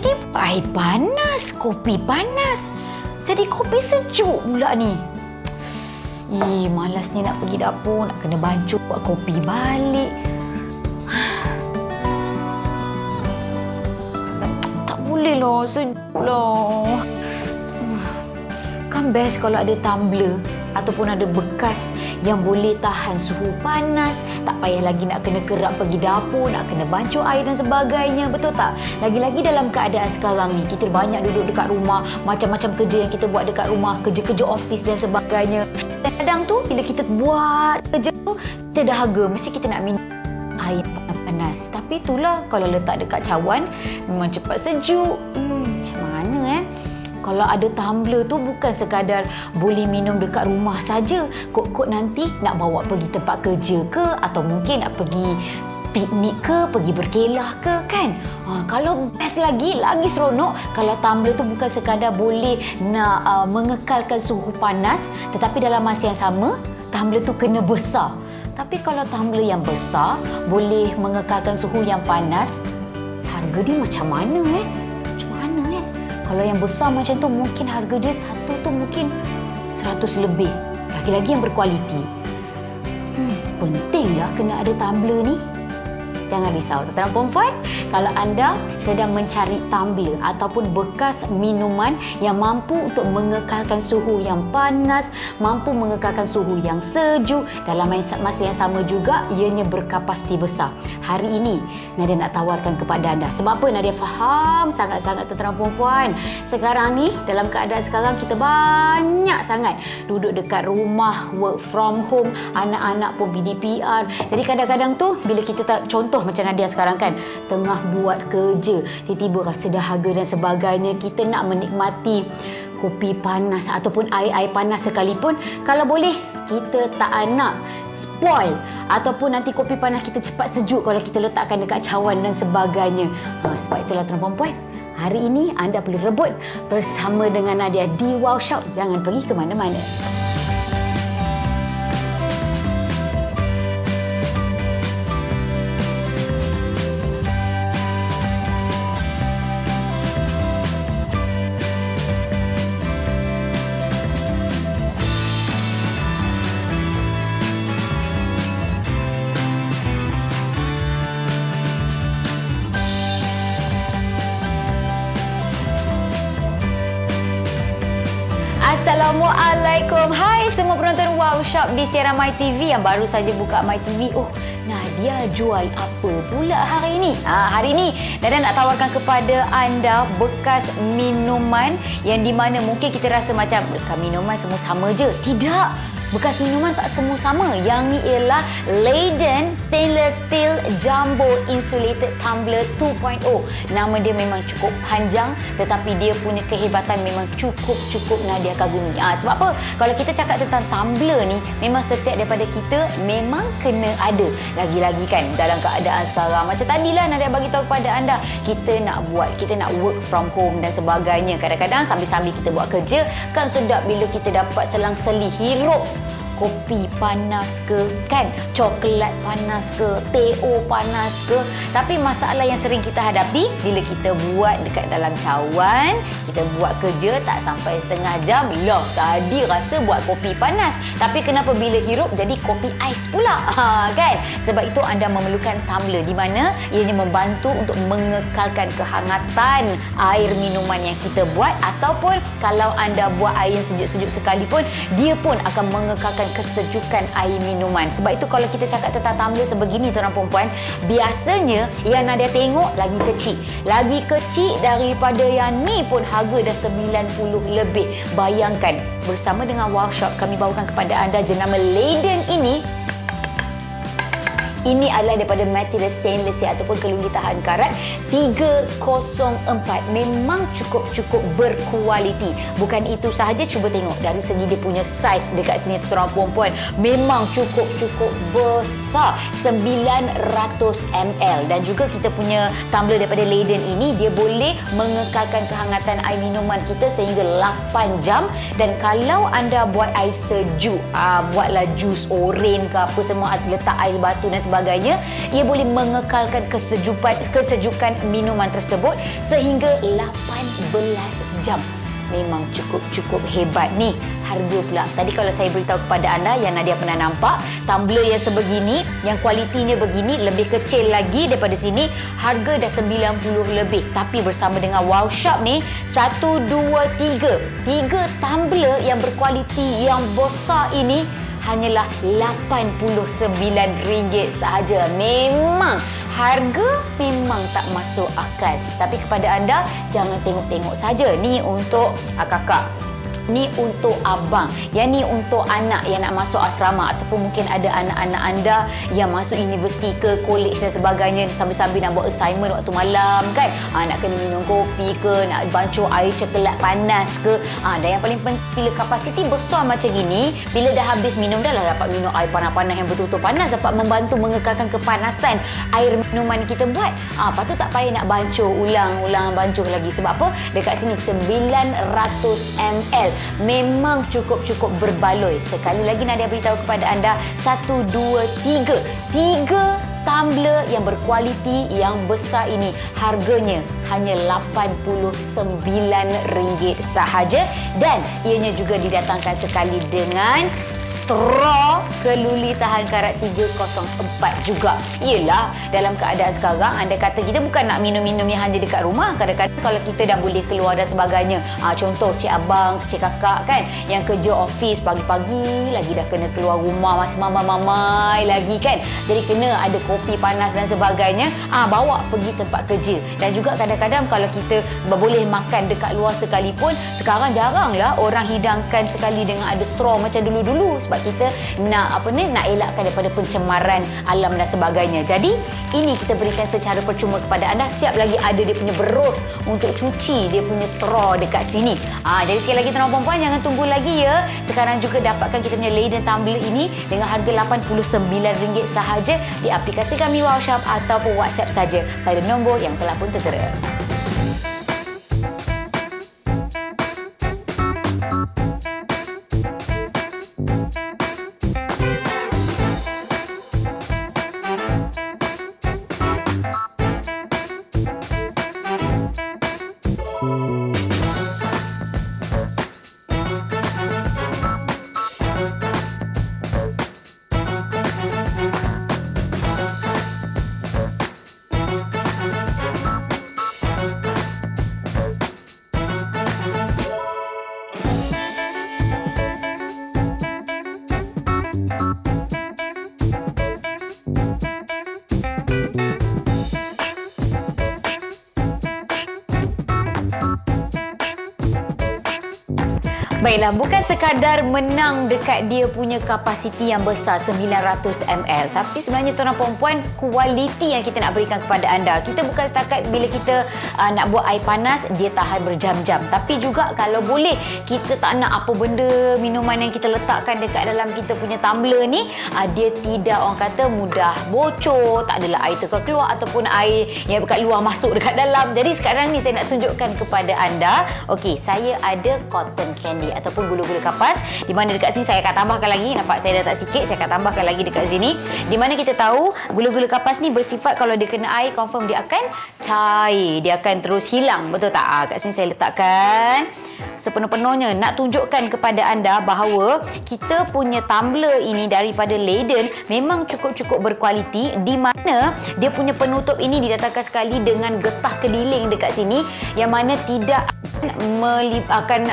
Jadi air panas, kopi panas. Jadi kopi sejuk pula ni. Malas ni nak pergi dapur, nak kena bancuh buat kopi balik. Tak boleh lah, sejuk lah. Kan best kalau ada tumbler ataupun ada bekas yang boleh tahan suhu panas. Tak payah lagi nak kena kerap pergi dapur, nak kena bancuh air dan sebagainya. Betul tak? Lagi-lagi dalam keadaan sekarang ni, kita banyak duduk dekat rumah, macam-macam kerja yang kita buat dekat rumah, kerja-kerja office dan sebagainya. Kadang-kadang tu, bila kita buat kerja tu, kita dahaga. Mesti kita nak minum air panas. Tapi itulah, kalau letak dekat cawan, memang cepat sejuk. Macam mana Kalau ada tumbler tu bukan sekadar boleh minum dekat rumah saja. Kok-kok nanti nak bawa pergi tempat kerja ke, atau mungkin nak pergi piknik ke, pergi berkelah ke, kan? Kalau best lagi seronok kalau tumbler tu bukan sekadar boleh nak mengekalkan suhu panas, tetapi dalam masa yang sama tumbler tu kena besar. Tapi kalau tumbler yang besar boleh mengekalkan suhu yang panas, harga dia macam mana Kalau yang besar macam tu, mungkin harga dia satu tu mungkin 100 lebih. Lagi-lagi yang berkualiti. Pentinglah kena ada tumbler ni. Jangan risau, tuan-tuan dan puan-puan. Kalau anda sedang mencari tumbler ataupun bekas minuman yang mampu untuk mengekalkan suhu yang panas, mampu mengekalkan suhu yang sejuk, dalam masa yang sama juga ianya berkapasiti besar. Hari ini Nadia nak tawarkan kepada anda. Sebab apa? Nadia faham sangat-sangat tuan-tuan dan puan-puan. Sekarang ni, dalam keadaan sekarang, kita banyak sangat duduk dekat rumah, work from home, anak-anak pun PDPR. Jadi kadang-kadang tu, bila kita contoh macam Nadia sekarang kan, tengah buat kerja, tiba-tiba rasa dahaga dan sebagainya, kita nak menikmati kopi panas ataupun air panas sekalipun, kalau boleh kita tak nak spoil ataupun nanti kopi panas kita cepat sejuk kalau kita letakkan dekat cawan dan sebagainya. Sebab itulah tuan-tuan dan puan, hari ini anda perlu rebut bersama dengan Nadia di Wow Shop. Jangan pergi ke mana-mana. Assalamualaikum. Hai semua penonton Wow Shop di siaran MyTV yang baru saja buka MyTV. Nadia jual apa pula hari ini? Hari ini Nadia nak tawarkan kepada anda bekas minuman yang di mana mungkin kita rasa macam bekas minuman semua sama je. Tidak. Bekas minuman tak semua sama. Yang ni ialah Leyden Stainless Steel Jumbo Insulated Tumbler 2.0. Nama dia memang cukup panjang, tetapi dia punya kehebatan memang cukup Nadia kagumi. Sebab apa? Kalau kita cakap tentang tumbler ni, memang setiap daripada kita memang kena ada. Lagi-lagi kan dalam keadaan sekarang, macam tadilah Nadia bagi tahu kepada anda, kita nak work from home dan sebagainya. Kadang-kadang sambil-sambil kita buat kerja, kan sedap bila kita dapat selang-seli hirup kopi panas ke, kan, coklat panas ke, teh panas ke. Tapi masalah yang sering kita hadapi bila kita buat dekat dalam cawan, kita buat kerja tak sampai setengah jam, tadi rasa buat kopi panas, tapi kenapa bila hirup jadi kopi ais pula? Kan? Sebab itu anda memerlukan tumbler di mana ianya membantu untuk mengekalkan kehangatan air minuman yang kita buat, ataupun kalau anda buat air yang sejuk-sejuk sekalipun, dia pun akan mengekalkan kesejukan air minuman. Sebab itu kalau kita cakap tentang tumbler sebegini tuan-tuan perempuan, biasanya yang Nadia tengok lagi kecil daripada yang ni pun harga dah 90 lebih. Bayangkan, bersama dengan Wow Shop kami bawakan kepada anda jenama Leyden ini. Ini adalah daripada material stainless steel ataupun keluli tahan karat 304. Memang cukup berkualiti. Bukan itu sahaja, cuba tengok dari segi dia punya saiz dekat sini tuan-tuan puan-puan. Memang cukup besar, 900 ml. Dan juga kita punya tumbler daripada Leyden ini, dia boleh mengekalkan kehangatan air minuman kita sehingga 8 jam. Dan kalau anda buat air sejuk, buatlah jus oren ke apa semua, letak ais batu dan sebagainya, sebagainya, ia boleh mengekalkan kesejukan minuman tersebut sehingga 18 jam. Memang cukup hebat ni. Harga pula. Tadi kalau saya beritahu kepada anda yang Nadia pernah nampak, tumbler yang sebegini, yang kualitinya begini, lebih kecil lagi daripada sini, harga dah 90 lebih. Tapi bersama dengan Wow Shop ni, 1, 2, 3 tumbler yang berkualiti yang besar ini hanyalah RM89 sahaja. Memang harga memang tak masuk akal. Tapi kepada anda, jangan tengok-tengok saja. Ni untuk kakak, ni untuk abang, yang ni untuk anak yang nak masuk asrama, ataupun mungkin ada anak-anak anda yang masuk universiti ke college dan sebagainya, sambil-sambil nak buat assignment waktu malam kan, nak kena minum kopi ke, nak bancuh air coklat panas ke, dan yang paling penting, bila kapasiti besar macam gini, bila dah habis minum, dah lah dapat minum air panas-panas yang betul-betul panas, dapat membantu mengekalkan kepanasan air minuman yang kita buat. Lepas tu tak payah nak bancuh ulang bancuh lagi. Sebab apa? Dekat sini 900 ml. Memang cukup berbaloi. Sekali lagi Nadia beritahu kepada anda, 1, 2, 3 tumbler yang berkualiti yang besar ini, harganya hanya RM89 sahaja, dan ianya juga didatangkan sekali dengan straw keluli tahan karat 304 juga. Yelah, dalam keadaan sekarang, anda kata kita bukan nak minum-minumnya hanya dekat rumah. Kadang-kadang kalau kita dah boleh keluar dan sebagainya, contoh cik abang, cik kakak kan, yang kerja office pagi-pagi lagi dah kena keluar rumah, masih mamai lagi kan, jadi kena ada kopi panas dan sebagainya, bawa pergi tempat kerja. Dan juga kadang-kadang kalau kita boleh makan dekat luar sekalipun, sekarang jaranglah orang hidangkan sekali dengan ada straw macam dulu-dulu, sebab kita nak elakkan daripada pencemaran alam dan sebagainya. Jadi ini kita berikan secara percuma kepada anda. Siap lagi ada dia punya berus untuk cuci dia punya straw dekat sini. Jadi sekali lagi tuan-tuan puan-puan, jangan tunggu lagi ya. Sekarang juga dapatkan kita punya Leyden tumbler ini dengan harga RM89 sahaja di aplikasi kami Wow Shop ataupun WhatsApp saja pada nombor yang telah pun tertera. Baiklah, bukan sekadar menang dekat dia punya kapasiti yang besar 900 ml, tapi sebenarnya tuan-tuan puan-puan, kualiti yang kita nak berikan kepada anda. Kita bukan setakat bila kita nak buat air panas, dia tahan berjam-jam. Tapi juga kalau boleh, kita tak nak apa benda minuman yang kita letakkan dekat dalam kita punya tumbler ni, dia tidak, orang kata, mudah bocor, tak adalah air terkeluar ataupun air yang dekat luar masuk dekat dalam. Jadi sekarang ni saya nak tunjukkan kepada anda. Okey, saya ada cotton candy ataupun gula-gula kapas, di mana dekat sini saya akan tambahkan lagi. Nampak saya dah tak sikit, saya akan tambahkan lagi dekat sini. Di mana kita tahu gula-gula kapas ni bersifat kalau dia kena air, confirm dia akan cair, dia akan terus hilang, betul tak? Kat sini saya letakkan sepenuh-penuhnya, nak tunjukkan kepada anda bahawa kita punya tumbler ini daripada Leyden memang cukup berkualiti, di mana dia punya penutup ini didatangkan sekali dengan getah keliling dekat sini, yang mana tidak akan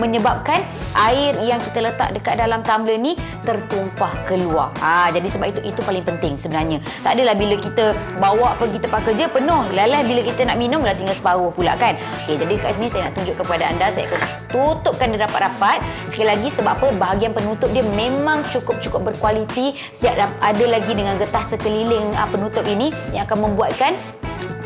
menyebabkan air yang kita letak dekat dalam tumbler ni tertumpah keluar. Jadi sebab itu paling penting sebenarnya. Tak adalah bila kita bawa pergi tempat kerja penuh, lalah bila kita nak minum dah tinggal separuh pula kan. Jadi kat sini saya nak tunjuk kepada anda, saya akan tutupkan dia rapat-rapat sekali lagi. Sebab apa? Bahagian penutup dia memang cukup berkualiti. Siap ada lagi dengan getah sekeliling penutup ini yang akan membuatkan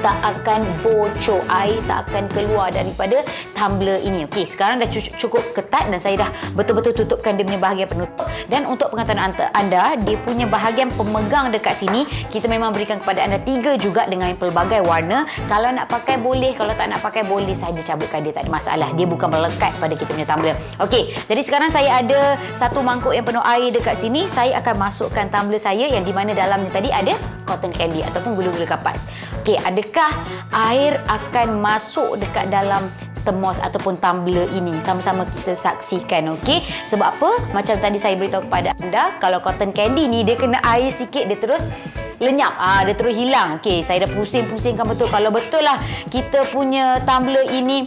tak akan bocor, air tak akan keluar daripada tumbler ini. Okey, sekarang dah cukup ketat dan saya dah betul-betul tutupkan dia punya bahagian penutup. Dan untuk pengetahuan anda, dia punya bahagian pemegang dekat sini kita memang berikan kepada anda 3 juga dengan pelbagai warna. Kalau nak pakai boleh, kalau tak nak pakai boleh saja cabutkan dia, tak ada masalah. Dia bukan melekat pada kita punya tumbler. Okey, jadi sekarang saya ada satu mangkuk yang penuh air dekat sini. Saya akan masukkan tumbler saya yang di mana dalamnya tadi ada cotton candy ataupun gula-gula kapas. Okey, adakah air akan masuk dekat dalam termos ataupun tumbler ini? Sama-sama kita saksikan, okey? Sebab apa? Macam tadi saya beritahu kepada anda, kalau cotton candy ni dia kena air sikit dia terus lenyap, dia terus hilang. Okey, saya dah pusing-pusingkan betul. Kalau betul lah kita punya tumbler ini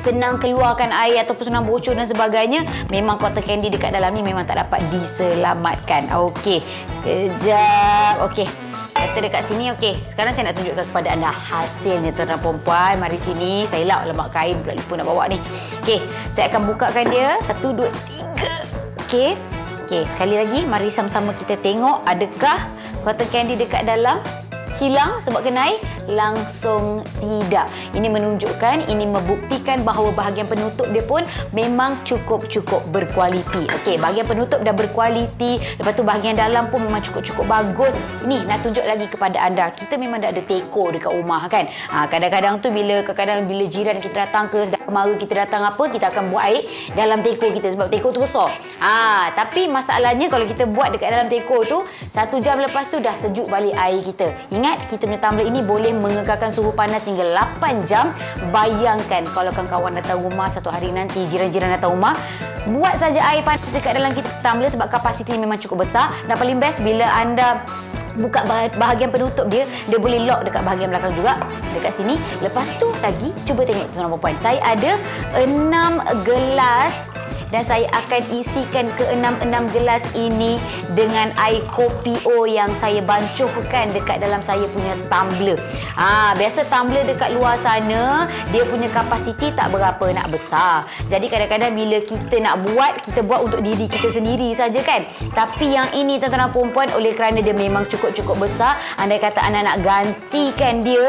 senang keluarkan air ataupun senang bocor dan sebagainya, memang cotton candy dekat dalam ni memang tak dapat diselamatkan. Okey, kejap. Okey, kata dekat sini. Okey, sekarang saya nak tunjukkan kepada anda hasilnya, tuan-tuan dan puan. Mari sini, saya lap lemak kain, pula lupa nak bawa ni. Okey, saya akan bukakan dia. 1, 2, 3. Okey. Okey, sekali lagi mari sama-sama kita tengok adakah cotton candy dekat dalam hilang sebab kena air? Langsung tidak. Ini menunjukkan, ini membuktikan bahawa bahagian penutup dia pun memang cukup berkualiti. Okey, bahagian penutup dah berkualiti, lepas tu bahagian dalam pun memang cukup bagus. Ni nak tunjuk lagi kepada anda, kita memang dah ada teko dekat rumah kan. Kadang-kadang tu bila jiran kita datang ke sedang mara kita datang apa, kita akan buat air dalam teko kita sebab teko tu besar. Tapi masalahnya kalau kita buat dekat dalam teko tu, 1 jam lepas tu dah sejuk balik air kita. Ingat, kita punya tumbler ini boleh mengekalkan suhu panas hingga 8 jam. Bayangkan kalau kawan-kawan datang rumah satu hari nanti, jiran-jiran datang rumah, buat saja air panas dekat dalam kita tumbler sebab kapasiti memang cukup besar. Dan paling best bila anda buka bahagian penutup dia boleh lock dekat bahagian belakang juga dekat sini. Lepas tu lagi, cuba tengok tuan-tuan dan puan, saya ada 6 gelas dan saya akan isikan ke 6 gelas ini dengan air kopi O yang saya bancuhkan dekat dalam saya punya tumbler. Biasa tumbler dekat luar sana dia punya kapasiti tak berapa nak besar. Jadi kadang-kadang bila kita nak buat, kita buat untuk diri kita sendiri saja kan. Tapi yang ini tuan-tuan dan puan-puan, oleh kerana dia memang cukup besar, andai kata anda nak gantikan dia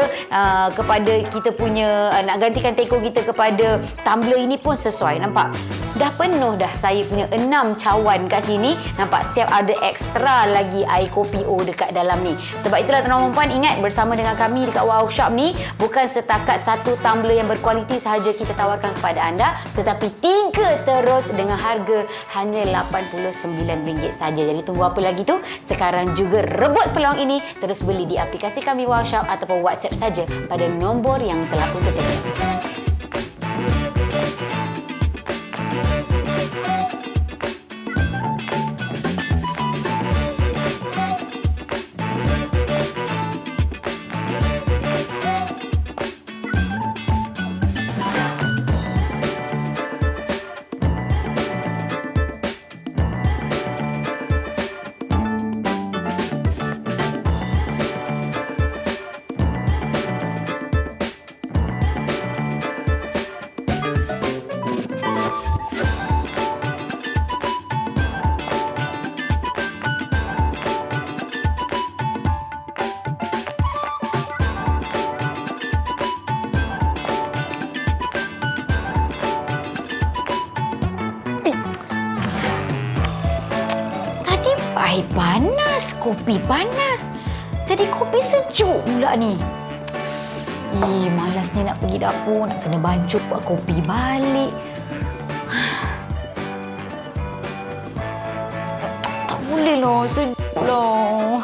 kepada kita punya nak gantikan teko kita kepada tumbler ini pun sesuai. Nampak? Dah penuh dah saya punya 6 cawan kat sini. Nampak, siap ada ekstra lagi air kopi O dekat dalam ni. Sebab itulah tuan-tuan dan puan, ingat bersama dengan kami dekat Wow Shop ni, bukan setakat satu tumbler yang berkualiti sahaja kita tawarkan kepada anda, tetapi 3 terus dengan harga hanya RM89 saja. Jadi tunggu apa lagi tu? Sekarang juga rebut peluang ini, terus beli di aplikasi kami Wow Shop ataupun WhatsApp saja pada nombor yang telah pun tertera. Air panas, kopi panas. Jadi kopi sejuk pula ni. Malas ni nak pergi dapur, nak kena bancuh buat kopi balik. Tak boleh lah, sejuk lah.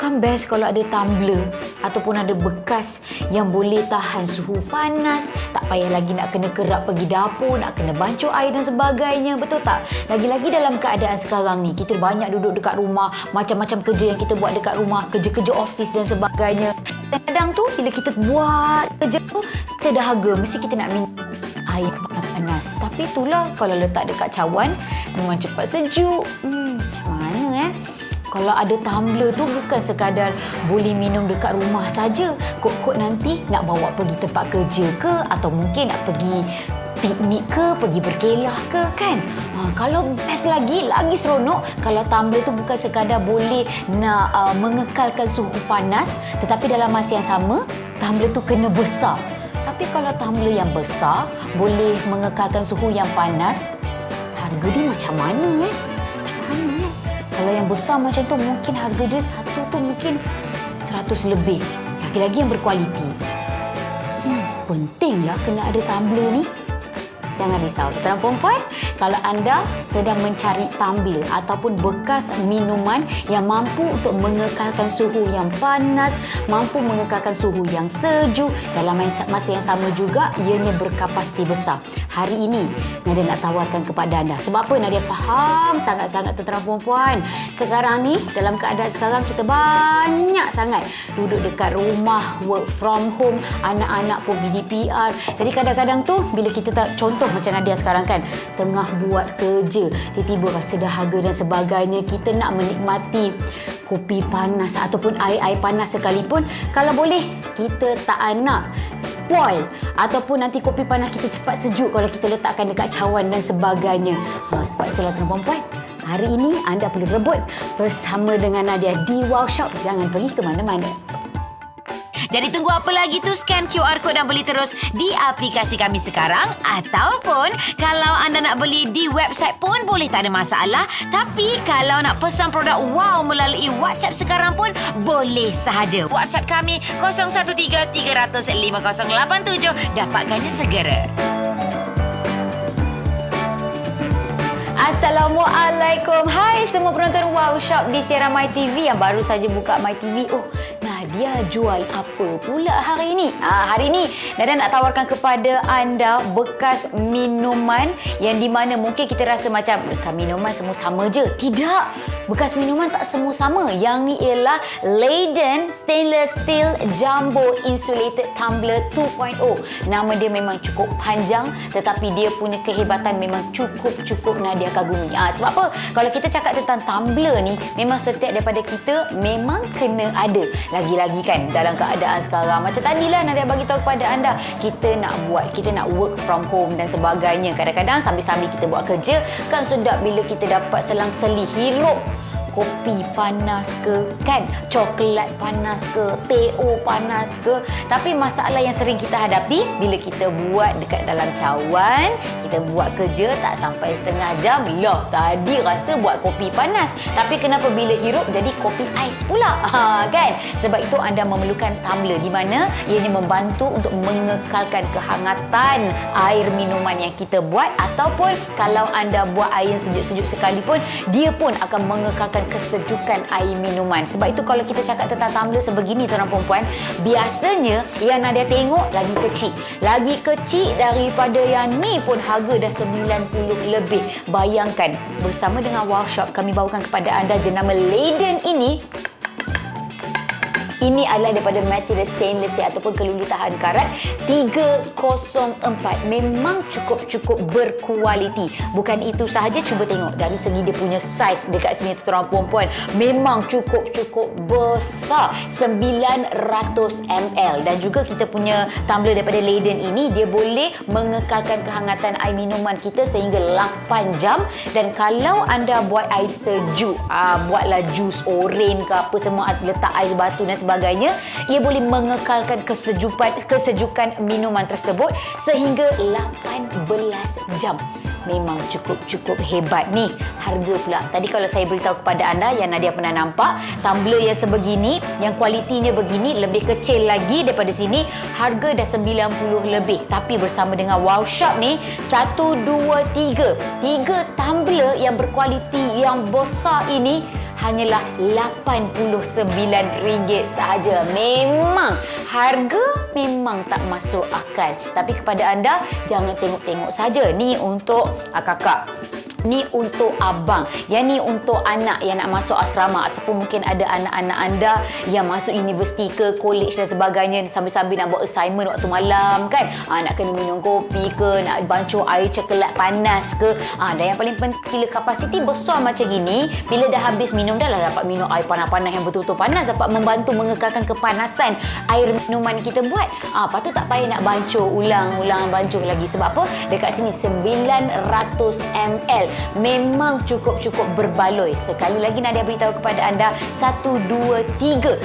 Kan best kalau ada tumbler ataupun ada bekas yang boleh tahan suhu panas. Tak payah lagi nak kena kerap pergi dapur, nak kena bancuh air dan sebagainya. Betul tak? Lagi-lagi dalam keadaan sekarang ni, kita banyak duduk dekat rumah, macam-macam kerja yang kita buat dekat rumah, kerja-kerja office dan sebagainya. Kadang-kadang tu bila kita buat kerja tu, kita dahaga, mesti kita nak minum air panas. Tapi itulah, kalau letak dekat cawan memang cepat sejuk. Macam mana Kalau ada tumbler tu bukan sekadar boleh minum dekat rumah saja. Kok-kok nanti nak bawa pergi tempat kerja ke, atau mungkin nak pergi piknik ke, pergi berkelah ke kan. Kalau best lagi seronok kalau tumbler tu bukan sekadar boleh nak mengekalkan suhu panas, tetapi dalam masa yang sama tumbler tu kena besar. Tapi kalau tumbler yang besar boleh mengekalkan suhu yang panas, harga dia macam mana Macam mana Kalau yang besar macam tu mungkin harga dia satu tu mungkin 100 lebih. Lagi-lagi yang berkualiti. Pentinglah kena ada tumbler ni. Jangan risau, tuan perempuan, kalau anda sedang mencari tumbler ataupun bekas minuman yang mampu untuk mengekalkan suhu yang panas, mampu mengekalkan suhu yang sejuk, dalam masa yang sama juga ianya berkapasiti besar. Hari ini Nadia nak tawarkan kepada anda. Sebab apa? Nadia faham sangat-sangat tuan perempuan. Sekarang ni, dalam keadaan sekarang kita banyak sangat duduk dekat rumah, work from home, anak-anak pun PDPR. Jadi kadang-kadang tu bila kita tak contoh macam Nadia sekarang kan, tengah buat kerja, tiba-tiba rasa dahaga dan sebagainya, kita nak menikmati kopi panas ataupun air panas sekalipun, kalau boleh kita tak nak spoil ataupun nanti kopi panas kita cepat sejuk kalau kita letakkan dekat cawan dan sebagainya. Sebab itulah tuan perempuan, hari ini anda perlu rebut bersama dengan Nadia di Wow Shop. Jangan pergi ke mana-mana. Jadi tunggu apa lagi tu? Scan QR code dan beli terus di aplikasi kami sekarang. Ataupun kalau anda nak beli di website pun boleh, tak ada masalah. Tapi kalau nak pesan produk Wow melalui WhatsApp sekarang pun boleh sahaja. WhatsApp kami 013 300 5087. Dapatkannya segera. Assalamualaikum. Hai semua penonton Wow Shop di siaran MyTV yang baru saja buka MyTV. Nadia jual apa pula hari ini? Hari ini Nadia nak tawarkan kepada anda bekas minuman yang di mana mungkin kita rasa macam bekas minuman semua sama je. Tidak. Bekas minuman tak semua sama. Yang ni ialah Leyden Stainless Steel Jumbo Insulated Tumbler 2.0. Nama dia memang cukup panjang, tetapi dia punya kehebatan memang cukup Nadia kagumi. Sebab apa? Kalau kita cakap tentang tumbler ni, memang setiap daripada kita memang kena ada. Lagi-lagi kan dalam keadaan sekarang, macam tadilah Nadia bagi tahu kepada anda, kita nak work from home dan sebagainya. Kadang-kadang sambil-sambil kita buat kerja, kan sedap bila kita dapat selang-seli hirup kopi panas ke, kan, coklat panas ke, teh panas ke. Tapi masalah yang sering kita hadapi bila kita buat dekat dalam cawan, kita buat kerja tak sampai setengah jam, loh tadi rasa buat kopi panas, tapi kenapa bila hirup jadi kopi ais pula? Kan? Sebab itu anda memerlukan tumbler di mana ianya membantu untuk mengekalkan kehangatan air minuman yang kita buat, ataupun kalau anda buat air yang sejuk-sejuk sekalipun, dia pun akan mengekalkan kesejukan air minuman. Sebab itu kalau kita cakap tentang tumbler sebegini tuan perempuan, biasanya yang Nadia tengok lagi kecil daripada yang ni pun harga dah 90 lebih. Bayangkan, bersama dengan Wow Shop kami bawakan kepada anda jenama Leyden ini. Ini adalah daripada material stainless steel ataupun keluli tahan karat 304. Memang cukup berkualiti. Bukan itu sahaja, cuba tengok dari segi dia punya saiz dekat sini tuan perempuan. Memang cukup besar, 900 ml. Dan juga kita punya tumbler daripada Leyden ini, dia boleh mengekalkan kehangatan air minuman kita sehingga 8 jam. Dan kalau anda buat air sejuk, buatlah jus oren ke apa semua, letak ais batu dan sebagainya, ia boleh mengekalkan kesejukan minuman tersebut sehingga 18 jam. Memang cukup hebat ni. Harga pula, tadi kalau saya beritahu kepada anda yang Nadia pernah nampak tumbler yang sebegini, yang kualitinya begini, lebih kecil lagi daripada sini, harga dah 90 lebih. Tapi bersama dengan Wow Shop ni, 1, 2, 3 tumbler yang berkualiti yang besar ini hanyalah RM89 sahaja. Memang harga memang tak masuk akal. Tapi kepada anda, jangan tengok-tengok saja. Ni untuk kakak Ni untuk abang, yang ni untuk anak yang nak masuk asrama, ataupun mungkin ada anak-anak anda yang masuk universiti ke college dan sebagainya, sambil-sambil nak buat assignment waktu malam kan, nak kena minum kopi ke, nak bancuh air coklat panas ke, dan yang paling penting bila kapasiti besar macam gini, bila dah habis minum dah lah dapat minum air panas-panas yang betul-betul panas, dapat membantu mengekalkan kepanasan air minuman kita buat. Patut tak payah nak bancuh ulang-ulang bancuh lagi. Sebab apa? Dekat sini 900 ml memang cukup berbaloi. Sekali lagi Nadia beritahu kepada anda, 1, 2, 3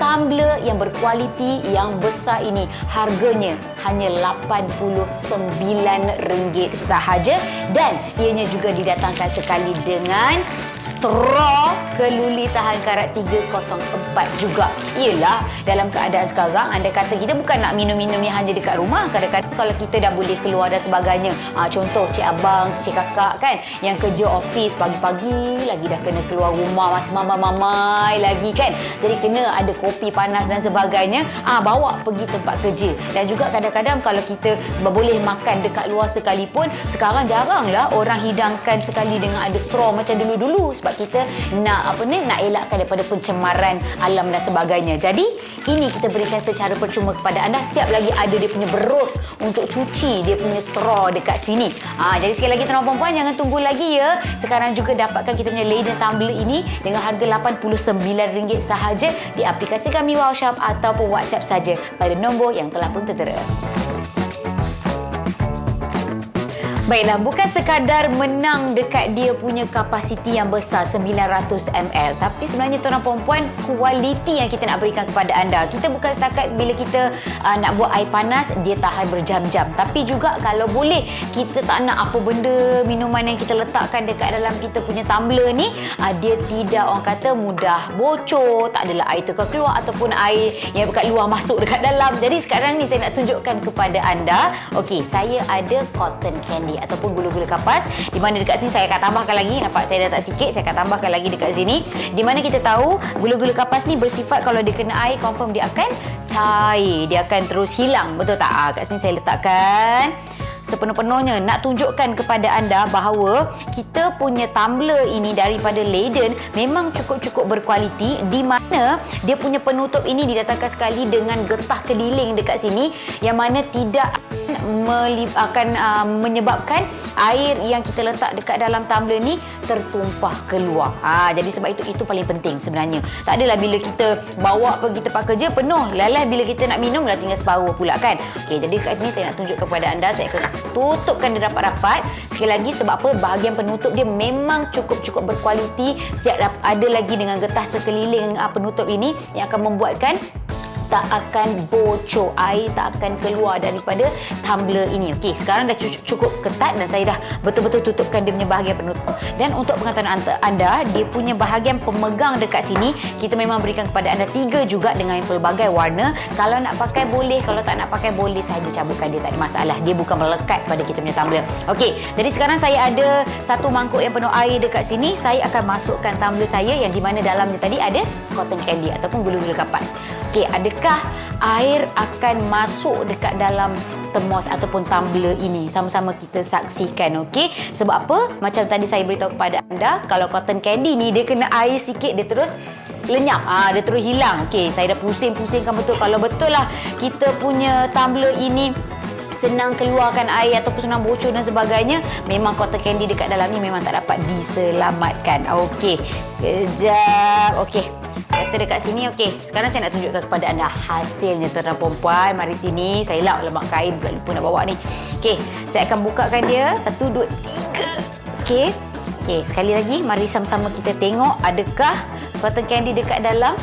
tumbler yang berkualiti yang besar ini harganya hanya RM89 sahaja, dan ianya juga didatangkan sekali dengan straw keluli tahan karat 304 juga. Yelah, dalam keadaan sekarang anda kata kita bukan nak minum-minum yang hanya dekat rumah. Kadang-kadang kalau kita dah boleh keluar dan sebagainya, contoh cik abang, cik kakak kan, yang kerja office pagi-pagi lagi dah kena keluar rumah, masih mamai lagi kan, jadi kena ada kopi panas dan sebagainya, bawa pergi tempat kerja. Dan juga kadang-kadang kalau kita boleh makan dekat luar sekalipun, sekarang jaranglah orang hidangkan sekali dengan ada straw macam dulu-dulu, sebab kita nak elakkan daripada pencemaran alam dan sebagainya. Jadi ini kita berikan secara percuma kepada anda. Siap lagi ada dia punya berus untuk cuci dia punya straw dekat sini. Jadi sekali lagi tuan-tuan puan, jangan tunggu lagi ya. Sekarang juga dapatkan kita punya Leyden tumbler ini dengan harga RM89 sahaja di aplikasi kami Wow Shop ataupun WhatsApp saja pada nombor yang telah pun tertera. Baiklah, bukan sekadar menang dekat dia punya kapasiti yang besar 900 ml, tapi sebenarnya tuan-tuan perempuan, kualiti yang kita nak berikan kepada anda. Kita bukan setakat bila kita nak buat air panas dia tahan berjam-jam, tapi juga kalau boleh kita tak nak apa benda minuman yang kita letakkan dekat dalam kita punya tumbler ni, dia tidak, orang kata, mudah bocor, tak adalah air tukar keluar ataupun air yang dekat luar masuk dekat dalam. Jadi sekarang ni saya nak tunjukkan kepada anda. Okey, saya ada cotton candy ataupun gula-gula kapas, di mana dekat sini saya akan tambahkan lagi. Nampak saya dah tak sikit, saya akan tambahkan lagi dekat sini, di mana kita tahu gula-gula kapas ni bersifat kalau dia kena air confirm dia akan cair, dia akan terus hilang, betul tak? Kat sini saya letakkan sepenuh-penuhnya, nak tunjukkan kepada anda bahawa kita punya tumbler ini daripada Leyden memang cukup berkualiti, di mana dia punya penutup ini didatangkan sekali dengan getah kediling dekat sini, yang mana tidak akan menyebabkan air yang kita letak dekat dalam tumbler ni tertumpah keluar. Jadi sebab itu paling penting sebenarnya. Tak adalah bila kita bawa pergi tempat kerja penuh, lalah bila kita nak minum dah tinggal separuh pula kan. Okey, jadi kat sini saya nak tunjuk kepada anda, saya akan tutupkan dia rapat-rapat sekali lagi. Sebab apa? Bahagian penutup dia memang cukup berkualiti. Siap ada lagi dengan getah sekeliling penutup ini yang akan membuatkan tak akan bocor, air tak akan keluar daripada tumbler ini. Okey, sekarang dah cukup ketat dan saya dah betul-betul tutupkan dia punya bahagian penutup. Dan untuk pengetahuan anda, dia punya bahagian pemegang dekat sini kita memang berikan kepada anda 3 juga dengan pelbagai warna. Kalau nak pakai boleh, kalau tak nak pakai boleh saja cabutkan dia, tak ada masalah. Dia bukan melekat pada kita punya tumbler. Okey, jadi sekarang saya ada satu mangkuk yang penuh air dekat sini. Saya akan masukkan tumbler saya yang di mana dalamnya tadi ada cotton candy ataupun gula-gula kapas. Okey, adakah air akan masuk dekat dalam termos ataupun tumbler ini? Sama-sama kita saksikan, okey? Sebab apa? Macam tadi saya beritahu kepada anda, kalau cotton candy ni dia kena air sikit dia terus lenyap, dia terus hilang. Okey, saya dah pusing-pusingkan betul. Kalau betul lah kita punya tumbler ini senang keluarkan air ataupun senang bocor dan sebagainya, memang cotton candy dekat dalam ni memang tak dapat diselamatkan. Okey, kejap. Okey, kata dekat sini. Okey, sekarang saya nak tunjukkan kepada anda hasilnya tuan-tuan perempuan. Mari sini, saya lap lemak kain, pula lupa nak bawa ni. Okey, saya akan bukakan dia. 1, 2, 3. Okey, sekali lagi mari sama-sama kita tengok adakah cotton candy dekat dalam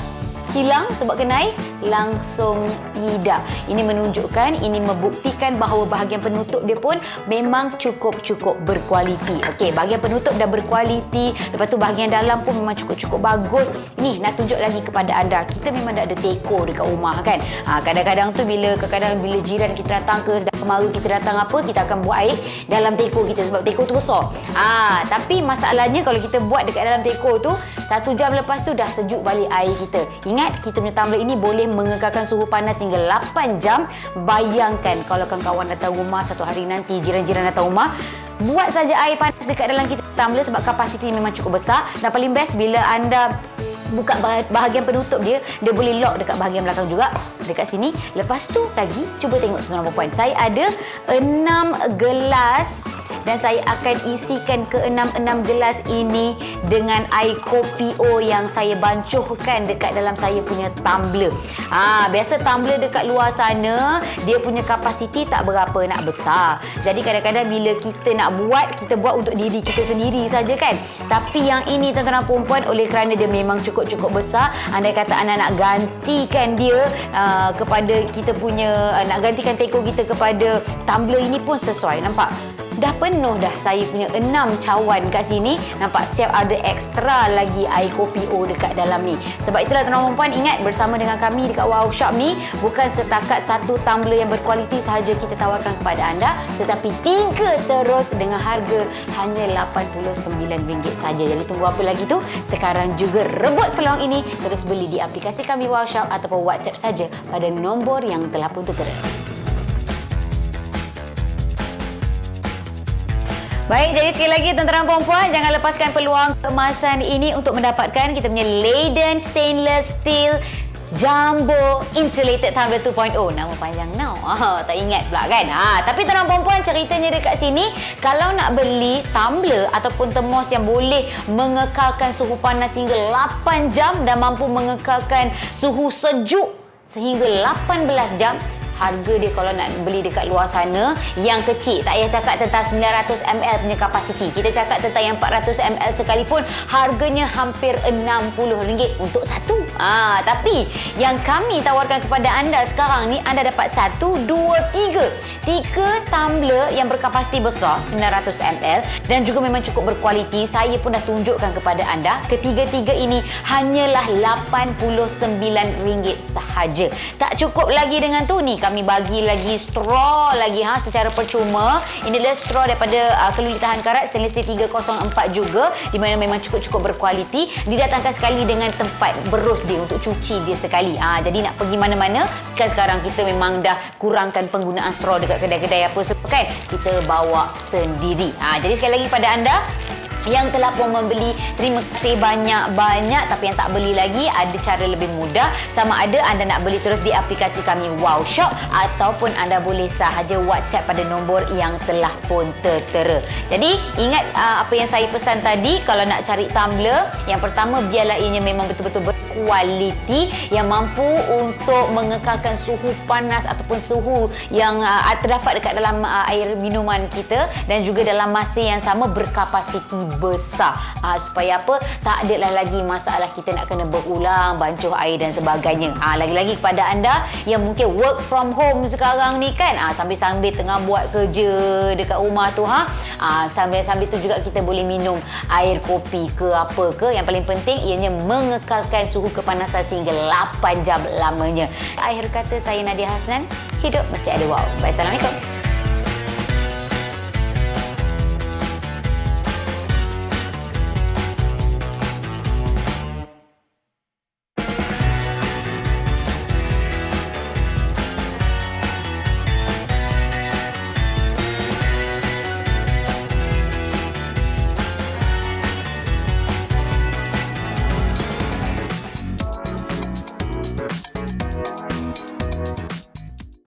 hilang sebab kena air? Langsung tidak. Ini menunjukkan, ini membuktikan bahawa bahagian penutup dia pun memang cukup berkualiti. Okey, bahagian penutup dah berkualiti, lepas tu bahagian dalam pun memang cukup bagus. Ni nak tunjuk lagi kepada anda, kita memang dah ada teko dekat rumah kan. Kadang-kadang tu bila jiran kita datang ke sedang kemarau kita datang apa, kita akan buat air dalam teko kita sebab teko tu besar. Tapi masalahnya kalau kita buat dekat dalam teko tu, 1 jam lepas tu dah sejuk balik air kita. Ingat, kita punya tumbler ini boleh boleh mengekalkan suhu panas hingga 8 jam. Bayangkan kalau kawan-kawan datang rumah satu hari nanti, jiran-jiran datang rumah, buat saja air panas dekat dalam kita tumbler sebab kapasiti memang cukup besar. Dan paling best bila anda buka bahagian penutup dia boleh lock dekat bahagian belakang juga, dekat sini. Lepas tu lagi, cuba tengok tuan-tuan dan puan. Saya ada 6 gelas dan saya akan isikan ke 6 gelas ini dengan air kopi O yang saya bancuhkan dekat dalam saya punya tumbler. Biasa tumbler dekat luar sana dia punya kapasiti tak berapa nak besar. Jadi kadang-kadang bila kita nak buat, kita buat untuk diri kita sendiri saja kan. Tapi yang ini tuan-tuan dan puan-puan, oleh kerana dia memang cukup besar, andai kata anda nak gantikan dia kepada kita punya nak gantikan teko kita kepada tumbler ini pun sesuai. Nampak? Dah penuh dah saya punya 6 cawan kat sini. Nampak siap ada ekstra lagi air kopi O dekat dalam ni. Sebab itulah tuan-tuan dan puan, ingat bersama dengan kami dekat Wow Shop ni, bukan setakat satu tumbler yang berkualiti sahaja kita tawarkan kepada anda, tetapi 3 terus dengan harga hanya RM89 saja. Jadi tunggu apa lagi tu? Sekarang juga rebut peluang ini, terus beli di aplikasi kami Wow Shop ataupun WhatsApp saja pada nombor yang telah pun tertera. Baik, jadi sekali lagi tuan-tuan dan puan-puan, jangan lepaskan peluang kemasan ini untuk mendapatkan kita punya Leyden Stainless Steel Jumbo Insulated Tumbler 2.0. Nama panjang now. Tak ingat pula kan. Tapi tuan-tuan dan puan-puan, ceritanya dekat sini, kalau nak beli tumbler ataupun termos yang boleh mengekalkan suhu panas hingga 8 jam dan mampu mengekalkan suhu sejuk sehingga 18 jam, harga dia kalau nak beli dekat luar sana yang kecil, tak payah cakap tentang 900 ml punya kapasiti, kita cakap tentang yang 400 ml sekalipun, harganya hampir RM60 untuk satu. Tapi yang kami tawarkan kepada anda sekarang ni, anda dapat 1, 2, 3 tumbler yang berkapasiti besar 900 ml dan juga memang cukup berkualiti. Saya pun dah tunjukkan kepada anda, ketiga-tiga ini hanyalah RM89 sahaja. Tak cukup lagi dengan tu, ni kami bagi lagi straw lagi secara percuma. Ini adalah straw daripada keluli tahan karat stainless steel 304 juga, di mana memang cukup berkualiti. Didatangkan sekali dengan tempat berus dia untuk cuci dia sekali. Jadi nak pergi mana-mana kan, sekarang kita memang dah kurangkan penggunaan straw dekat kedai-kedai apa sebab kan, kita bawa sendiri. Jadi sekali lagi pada anda yang telah pun membeli, terima kasih banyak-banyak. Tapi yang tak beli lagi, ada cara lebih mudah. Sama ada anda nak beli terus di aplikasi kami Wow Shop, ataupun anda boleh sahaja WhatsApp pada nombor yang telah pun tertera. Jadi ingat apa yang saya pesan tadi, kalau nak cari tumbler, yang pertama biarlah ianya memang betul-betul berkualiti, yang mampu untuk mengekalkan suhu panas ataupun suhu yang terdapat dekat dalam air minuman kita, dan juga dalam masa yang sama berkapasiti besar. Supaya apa? Tak adalah lagi masalah kita nak kena berulang bancuh air dan sebagainya. Lagi-lagi kepada anda yang mungkin work from home sekarang ni kan, sambil-sambil tengah buat kerja dekat rumah tu, sambil-sambil tu juga kita boleh minum air kopi ke apa ke. Yang paling penting ianya mengekalkan suhu kepanasan sehingga 8 jam lamanya. Akhir kata, saya Nadia Hasnan, hidup mesti ada wow. Bye, Assalamualaikum.